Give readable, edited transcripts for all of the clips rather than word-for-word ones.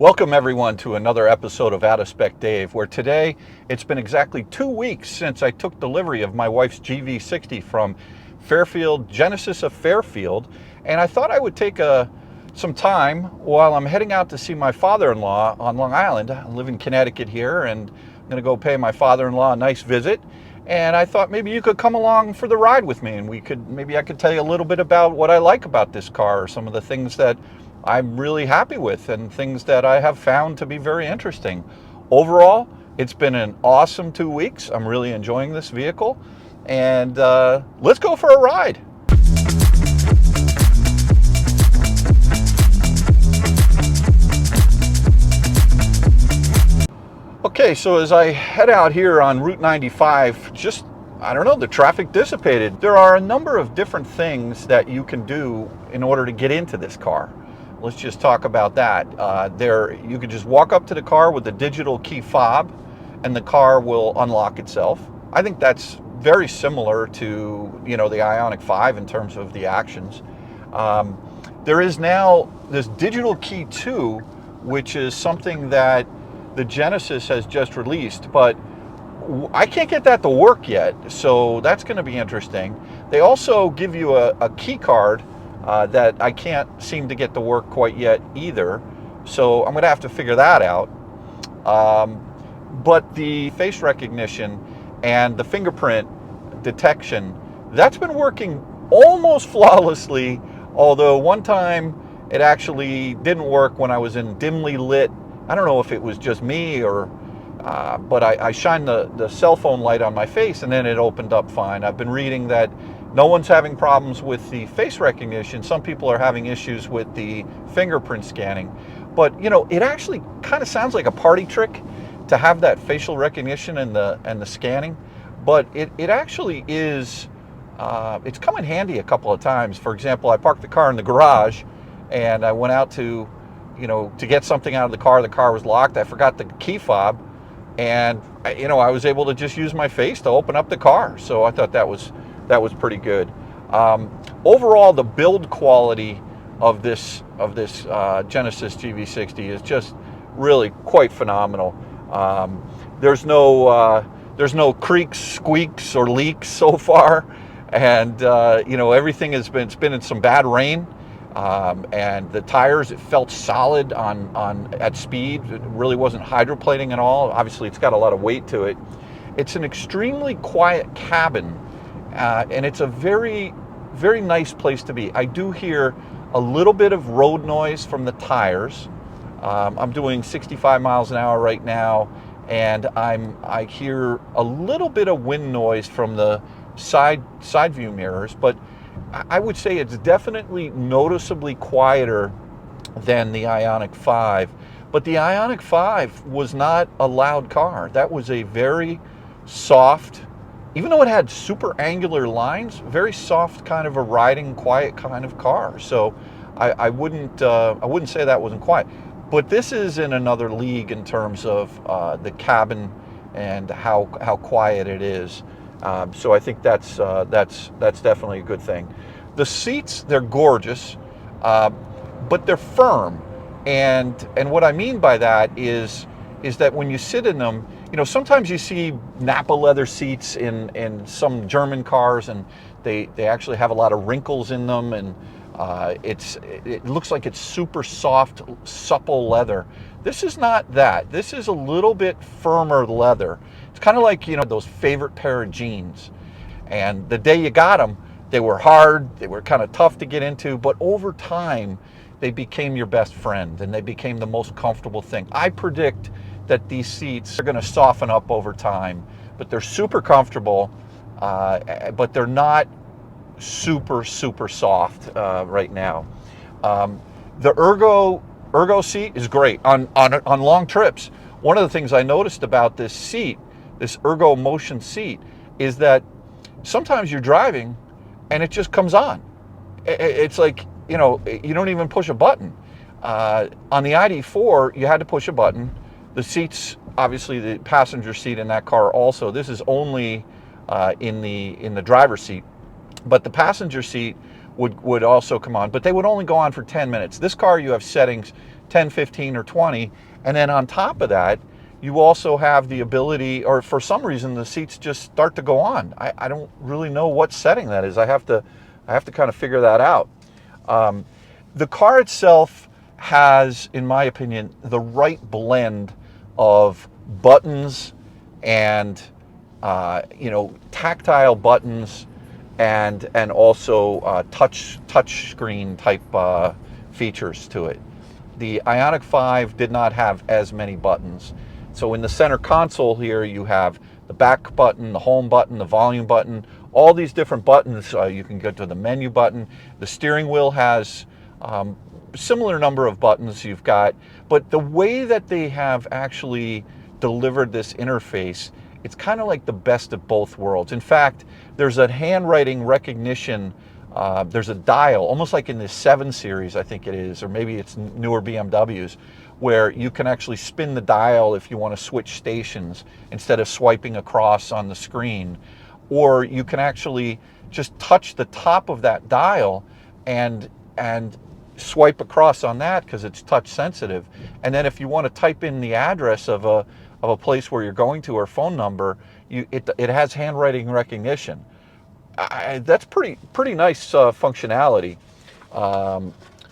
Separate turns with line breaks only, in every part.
Welcome everyone to another episode of Out of Spec Dave, where today it's been exactly 2 weeks since I took delivery of my wife's GV60 from Fairfield, Genesis of Fairfield, and I thought I would take some time while I'm heading out to see my father-in-law on Long Island. I live in Connecticut here, and I'm going to go pay my father-in-law a nice visit. And I thought maybe you could come along for the ride with me, and maybe I could tell you a little bit about what I like about this car, or some of the things that I'm really happy with and things that I have found to be very interesting. Overall, it's been an awesome 2 weeks. I'm really enjoying this vehicle, and let's go for a ride. Okay, so as I head out here on Route 95, I don't know, the traffic dissipated. There are a number of different things that you can do in order to get into this car. Let's just talk about that. You could just walk up to the car with the digital key fob, and the car will unlock itself. I think that's very similar to, the Ioniq 5 in terms of the actions. There is now this digital key 2, which is something that the Genesis has just released, but I can't get that to work yet, so that's going to be interesting. They also give you a key card that I can't seem to get to work quite yet either, so I'm going to have to figure that out. But the face recognition and the fingerprint detection, that's been working almost flawlessly, although one time it actually didn't work when I was in dimly lit. I don't know if it was just me or but I shined the cell phone light on my face and then it opened up fine. I've been reading that no one's having problems with the face recognition. Some people are having issues with the fingerprint scanning. But, it actually kind of sounds like a party trick to have that facial recognition and the scanning. But it actually is, it's come in handy a couple of times. For example, I parked the car in the garage and I went out to get something out of the car. The car was locked. I forgot the key fob. And, I was able to just use my face to open up the car. So I thought that was pretty good. Overall, the build quality of this Genesis GV60 is just really quite phenomenal. There's no creaks, squeaks, or leaks so far, and everything has been in some bad rain. And the tires, it felt solid at speed. It really wasn't hydroplaning at all. Obviously, it's got a lot of weight to it. It's an extremely quiet cabin. And it's a very, very nice place to be. I do hear a little bit of road noise from the tires. I'm doing 65 miles an hour right now, and I hear a little bit of wind noise from the side view mirrors, but I would say it's definitely noticeably quieter than the Ioniq 5. But the Ioniq 5 was not a loud car. That was a very soft, even though it had super angular lines, very soft kind of a riding, quiet kind of car. So I wouldn't say that wasn't quiet. But this is in another league in terms of the cabin and how quiet it is. So I think that's definitely a good thing. The seats, they're gorgeous, but they're firm. And what I mean by that is that when you sit in them, sometimes you see Napa leather seats in some German cars, and they actually have a lot of wrinkles in them, and it looks like it's super soft, supple leather. This is not that. This is a little bit firmer leather. It's kind of like, those favorite pair of jeans. And the day you got them, they were hard, they were kind of tough to get into, but over time, they became your best friend, and they became the most comfortable thing. I predict that these seats are going to soften up over time, but they're super comfortable, but they're not super soft right now. The ergo seat is great on long trips. One of the things I noticed about this seat, this ergo motion seat, is that sometimes you're driving and it just comes on. It's like, you don't even push a button. On the ID4, you had to push a button. The seats, obviously the passenger seat in that car also, this is only in the driver's seat, but the passenger seat would also come on, but they would only go on for 10 minutes. This car, you have settings 10, 15, or 20. And then on top of that, you also have the ability, or for some reason, the seats just start to go on. I don't really know what setting that is. I have to kind of figure that out. The car itself has, in my opinion, the right blend of buttons and tactile buttons and also touch screen type features to it. The Ioniq 5 did not have as many buttons. So in the center console here, you have the back button, the home button, the volume button, all these different buttons. You can go to the menu button. The steering wheel has similar number of buttons you've got, but the way that they have actually delivered this interface, it's kind of like the best of both worlds. In fact, there's a handwriting recognition, there's a dial, almost like in the 7 Series, I think it is, or maybe it's newer BMWs, where you can actually spin the dial if you want to switch stations instead of swiping across on the screen. Or you can actually just touch the top of that dial and swipe across on that because it's touch sensitive. And then if you want to type in the address of a place where you're going to or phone number, it has handwriting recognition. That's pretty nice functionality.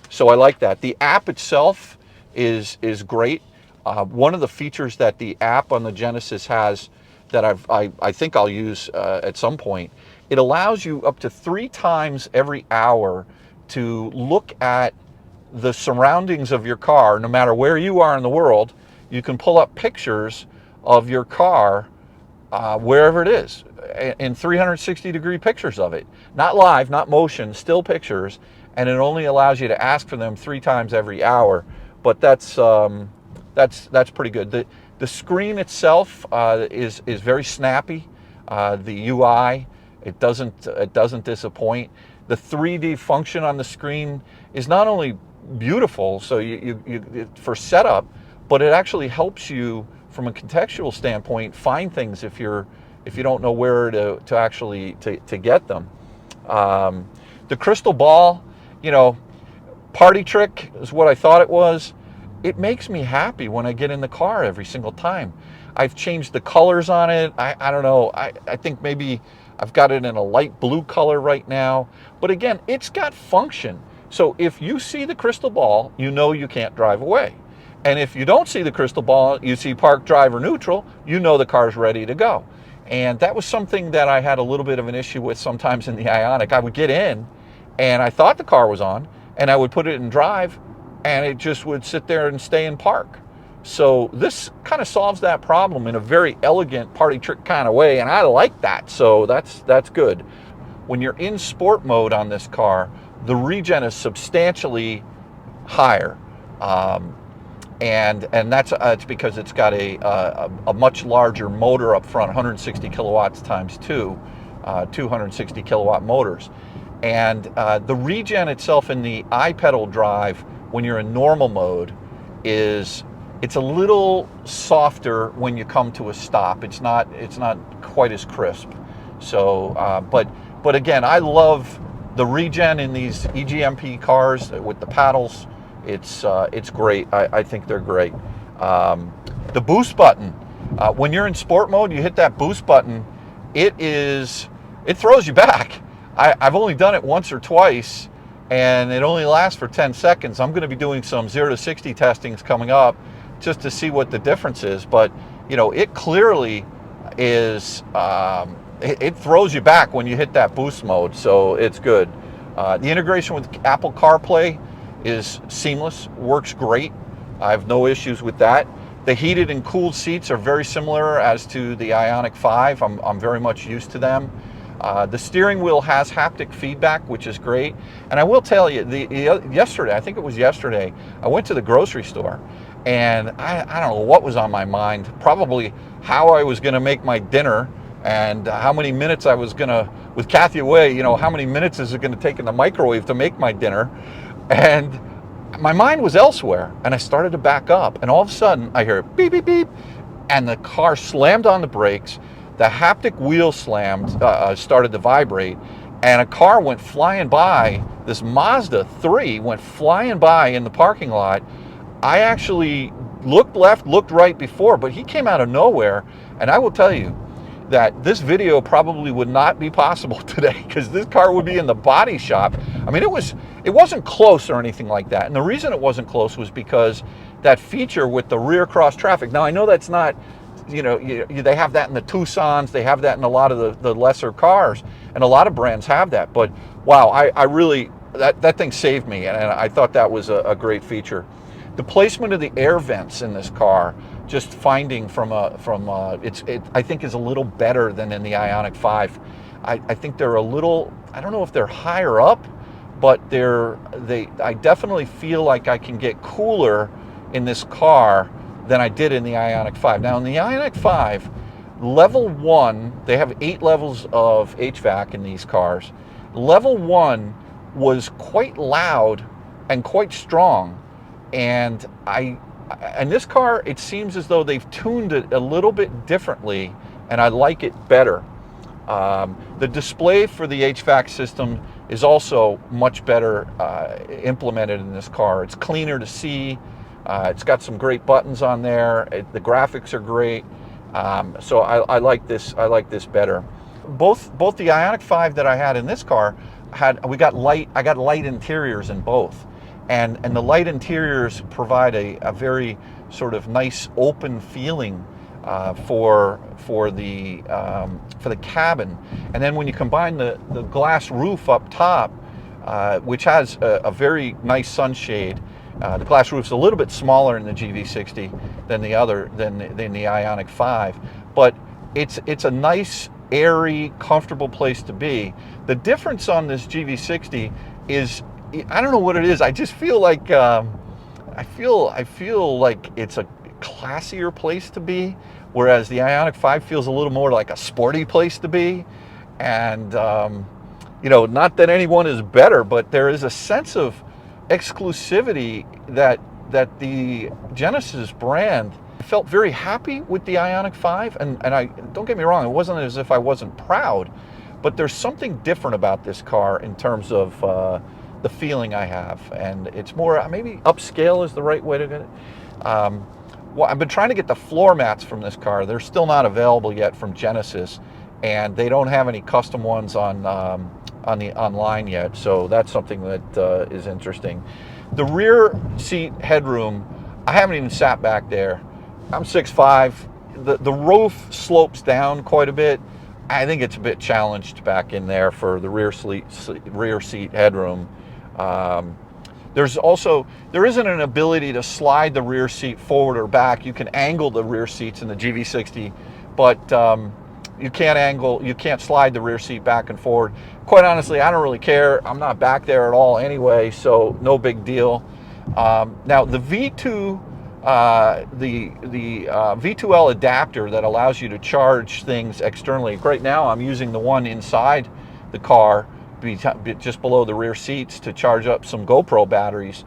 So I like that. The app itself is great. One of the features that the app on the Genesis has that I think I'll use at some point, it allows you up to 3 times every hour to look at the surroundings of your car. No matter where you are in the world, you can pull up pictures of your car wherever it is, in 360-degree pictures of it. Not live, not motion, still pictures, and it only allows you to ask for them 3 times every hour. But that's pretty good. The screen itself is very snappy. The UI, it doesn't disappoint. The 3D function on the screen is not only beautiful, so you for setup, but it actually helps you from a contextual standpoint find things if you don't know where to actually get them. The crystal ball, party trick is what I thought it was. It makes me happy when I get in the car every single time. I've changed the colors on it. I don't know. I think maybe I've got it in a light blue color right now. But again, it's got function. So if you see the crystal ball, you know you can't drive away. And if you don't see the crystal ball, you see park, drive, or neutral, you know the car's ready to go. And that was something that I had a little bit of an issue with sometimes in the Ioniq. I would get in, and I thought the car was on, and I would put it in drive, and it just would sit there and stay in park. So this kind of solves that problem in a very elegant party trick kind of way, and I like that, so that's good. When you're in sport mode on this car, the regen is substantially higher. And that's it's because it's got a much larger motor up front, 160 kilowatts times 2 260 kilowatt motors. And the regen itself in the iPedal drive, when you're in normal mode, it's a little softer when you come to a stop. It's not quite as crisp. So, but again, I love the regen in these EGMP cars with the paddles. It's great. I think they're great. The boost button, when you're in sport mode, you hit that boost button, it throws you back. I've only done it once or twice, and it only lasts for 10 seconds. I'm going to be doing some 0 to 60 testings coming up just to see what the difference is. But it clearly is. It throws you back when you hit that boost mode, so it's good. The integration with Apple CarPlay is seamless, works great. I have no issues with that. The heated and cooled seats are very similar as to the Ioniq 5. I'm very much used to them. The steering wheel has haptic feedback, which is great. And I will tell you, yesterday, I think it was yesterday, I went to the grocery store, and I don't know what was on my mind. Probably how I was going to make my dinner and how many minutes I was going to, with Kathy away, how many minutes is it going to take in the microwave to make my dinner? And my mind was elsewhere, and I started to back up, and all of a sudden I hear beep, beep, beep, and the car slammed on the brakes. The haptic wheel slammed, started to vibrate, and a car went flying by. This Mazda 3 went flying by in the parking lot. I actually looked left, looked right before, but he came out of nowhere. And I will tell you that this video probably would not be possible today, because this car would be in the body shop. I mean, it wasn't close or anything like that. And the reason it wasn't close was because that feature with the rear cross traffic. Now, I know that's not, you know, they have that in the Tucsons, they have that in a lot of the lesser cars, and a lot of brands have that. But wow, I really, that thing saved me, and I thought that was a great feature. The placement of the air vents in this car, just finding I think is a little better than in the Ioniq 5. I think they're a little, I don't know if they're higher up, but I definitely feel like I can get cooler in this car than I did in the Ioniq 5. Now in the Ioniq 5, level 1, they have 8 levels of HVAC in these cars. Level 1 was quite loud and quite strong, and in this car, it seems as though they've tuned it a little bit differently, and I like it better. The display for the HVAC system is also much better implemented in this car. It's cleaner to see. It's got some great buttons on there. The graphics are great. So I like this. I like this better. Both the Ioniq 5 that I had in this car I got light interiors in both. And the light interiors provide a very sort of nice open feeling for the cabin. And then when you combine the glass roof up top, which has a very nice sunshade, the glass roof's a little bit smaller in the GV60 than the Ioniq 5, but it's a nice, airy, comfortable place to be. The difference on this GV60 is, I don't know what it is. I just feel like I feel like it's a classier place to be, whereas the Ioniq 5 feels a little more like a sporty place to be. And you know, not that anyone is better, but there is a sense of exclusivity that the Genesis brand. I felt very happy with the Ioniq 5, and I, don't get me wrong, it wasn't as if I wasn't proud, but there's something different about this car in terms of the feeling I have, and it's more, maybe upscale is the right way to get it. Well, I've been trying to get the floor mats from this car. They're still not available yet from Genesis, and they don't have any custom ones on the online yet, so that's something that is interesting. The rear seat headroom, I haven't even sat back there. I'm 6'5". The roof slopes down quite a bit. I think it's a bit challenged back in there for the rear seat headroom. There isn't an ability to slide the rear seat forward or back. You can angle the rear seats in the GV60, but you can't slide the rear seat back and forward. Quite honestly, I don't really care. I'm not back there at all anyway, so no big deal. Now the V2, the V2L adapter that allows you to charge things externally. Right now, I'm using the one inside the car, just below the rear seats, to charge up some GoPro batteries,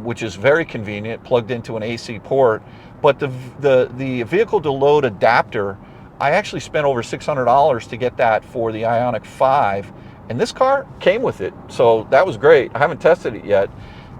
which is very convenient, plugged into an AC port. But the vehicle to load adapter, I actually spent over $600 to get that for the Ioniq 5, and this car came with it, so that was great. I haven't tested it yet.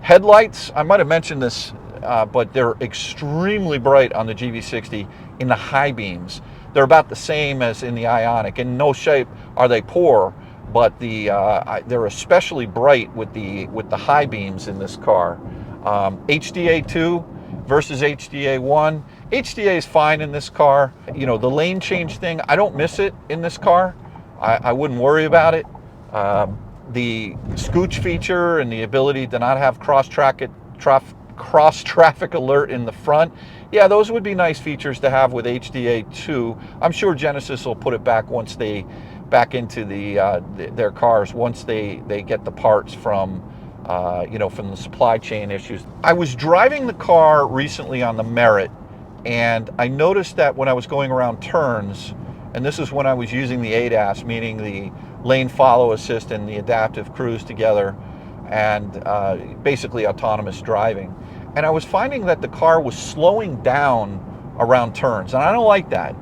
Headlights, I might have mentioned this, but they're extremely bright on the GV60 in the high beams. They're about the same as in the Ioniq. In no shape are they poor, but they're especially bright with the high beams in this car. HDA 2 versus HDA 1. HDA is fine in this car. You know, the lane change thing, I don't miss it in this car. I wouldn't worry about it. The scooch feature and the ability to not have cross traffic alert in the front, yeah, those would be nice features to have with HDA 2. I'm sure Genesis will put it back into their cars once they get the parts from from the supply chain issues. I was driving the car recently on the Merit, and I noticed that when I was going around turns, and this is when I was using the ADAS, meaning the lane follow assist and the adaptive cruise together, and basically autonomous driving. And I was finding that the car was slowing down around turns, and I don't like that.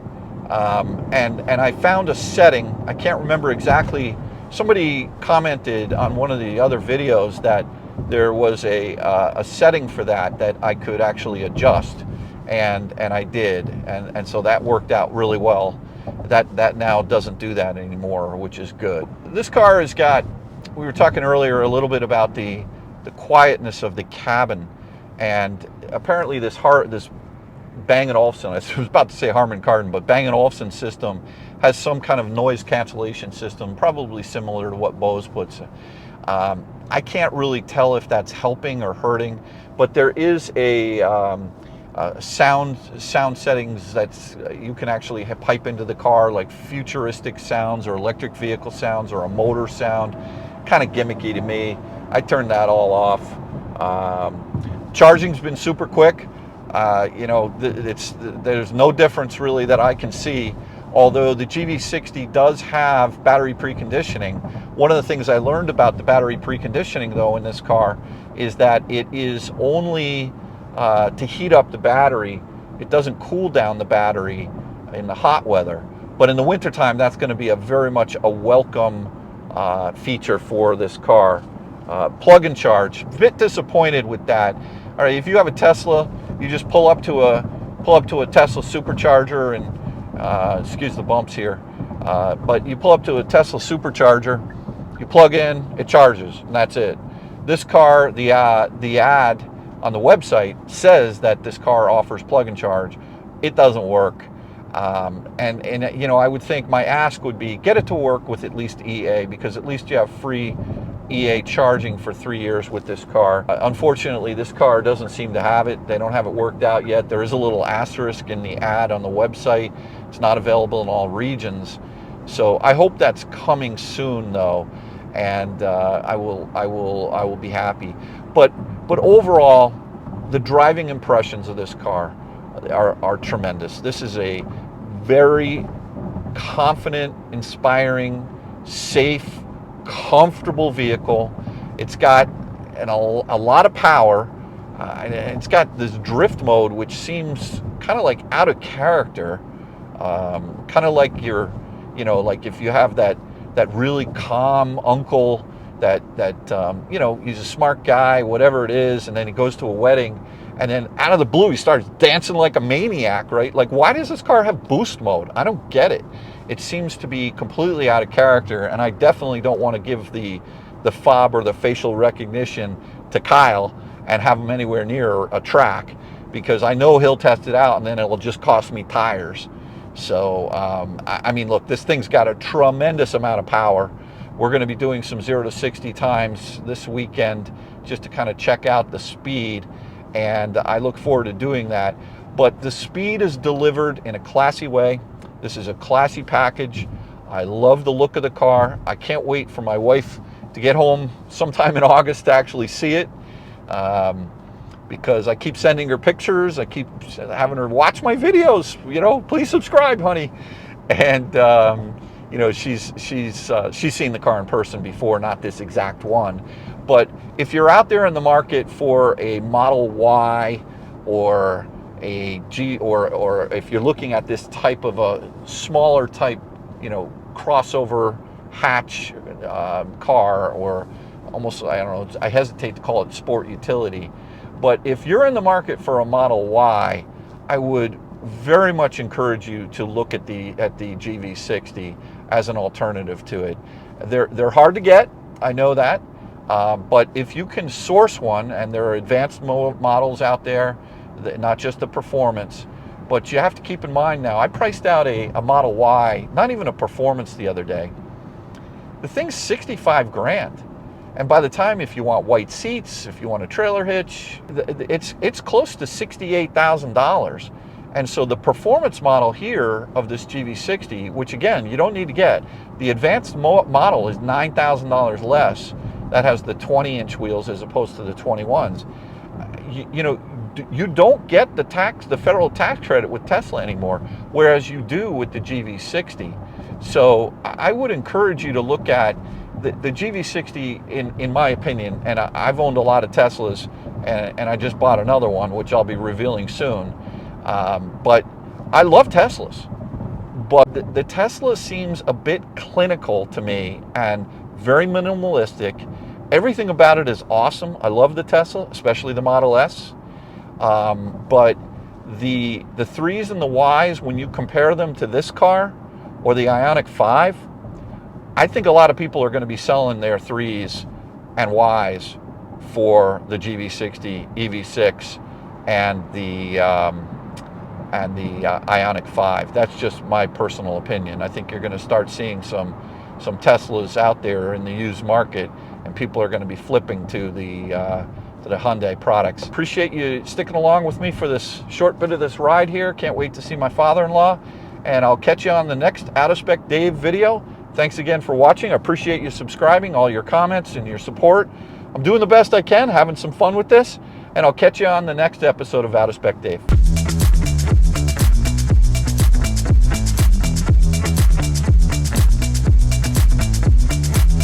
And I found a setting, I can't remember exactly, somebody commented on one of the other videos that there was a setting for that I could actually adjust, and I did, and so that worked out really well. That now doesn't do that anymore, which is good. This car has got, we were talking earlier a little bit about the quietness of the cabin, and apparently this Bang & Olufsen, I was about to say Harman Kardon, but Bang & Olufsen system has some kind of noise cancellation system, probably similar to what Bose puts. I can't really tell if that's helping or hurting, but there is a sound settings that you can actually pipe into the car, like futuristic sounds or electric vehicle sounds or a motor sound. Kind of gimmicky to me. I turned that all off. Charging's been super quick. You know, there's no difference really that I can see. Although the GV60 does have battery preconditioning. One of the things I learned about the battery preconditioning though in this car is that it is only to heat up the battery. It doesn't cool down the battery in the hot weather. But in the wintertime, that's going to be very much a welcome feature for this car. Plug and charge. A bit disappointed with that. All right, if you have a Tesla, you just pull up to a Tesla supercharger and excuse the bumps here, but you pull up to a Tesla supercharger, you plug in, it charges, and that's it. This car, the ad on the website says that this car offers plug and charge. It doesn't work. And you know, I would think my ask would be get it to work with at least EA, because at least you have free EA charging for 3 years with this car. Unfortunately, this car doesn't seem to have it. They don't have it worked out yet. There is a little asterisk in the ad on the website. It's not available in all regions. So I hope that's coming soon though, and I will be happy. But overall, the driving impressions of this car are tremendous. This is a very confident, inspiring, safe, comfortable vehicle. It's got a lot of power. It's got this drift mode, which seems kind of like out of character. Kind of like you know, like if you have that really calm uncle that you know, he's a smart guy, whatever it is, and then he goes to a wedding, and then out of the blue he starts dancing like a maniac, right? Like, why does this car have boost mode? I don't get it. It seems to be completely out of character, and I definitely don't want to give the fob or the facial recognition to Kyle and have him anywhere near a track, because I know he'll test it out and then it will just cost me tires. So I mean, look, this thing's got a tremendous amount of power. We're going to be doing some 0 to 60 times this weekend just to kind of check out the speed, and I look forward to doing that. But the speed is delivered in a classy way. This is a classy package. I love the look of the car. I can't wait for my wife to get home sometime in August to actually see it, because I keep sending her pictures. I keep having her watch my videos. You know, please subscribe, honey. And you know, she's seen the car in person before, not this exact one. But if you're out there in the market for a Model Y or a G, or if you're looking at this type of a smaller type, you know, crossover hatch car, or almost, I don't know, I hesitate to call it sport utility, but if you're in the market for a Model Y, I would very much encourage you to look at the GV60 as an alternative to it. They're hard to get, I know that, but if you can source one, and there are advanced models out there, not just the performance, but you have to keep in mind now, I priced out a Model Y, not even a performance, the other day. The thing's 65 grand. And by the time, if you want white seats, if you want a trailer hitch, it's close to $68,000. And so the performance model here of this GV60, which again, you don't need to get, the advanced model is $9,000 less. That has the 20-inch wheels as opposed to the 21s. You know, you don't get the federal tax credit with Tesla anymore, whereas you do with the GV60. So I would encourage you to look at the GV60, in my opinion, and I've owned a lot of Teslas, and I just bought another one, which I'll be revealing soon. But I love Teslas, but the Tesla seems a bit clinical to me and very minimalistic, Everything about it is awesome. I love the Tesla, especially the Model S. But the 3s and the Ys, when you compare them to this car or the Ioniq 5, I think a lot of people are going to be selling their 3s and Ys for the GV60, EV6, and the Ioniq 5. That's just my personal opinion. I think you're going to start seeing some Teslas out there in the used market, and people are going to be flipping to the Hyundai products. Appreciate you sticking along with me for this short bit of this ride here. Can't wait to see my father-in-law, and I'll catch you on the next Out of Spec Dave video. Thanks again for watching. I appreciate you subscribing, all your comments and your support. I'm doing the best I can, having some fun with this, and I'll catch you on the next episode of Out of Spec Dave.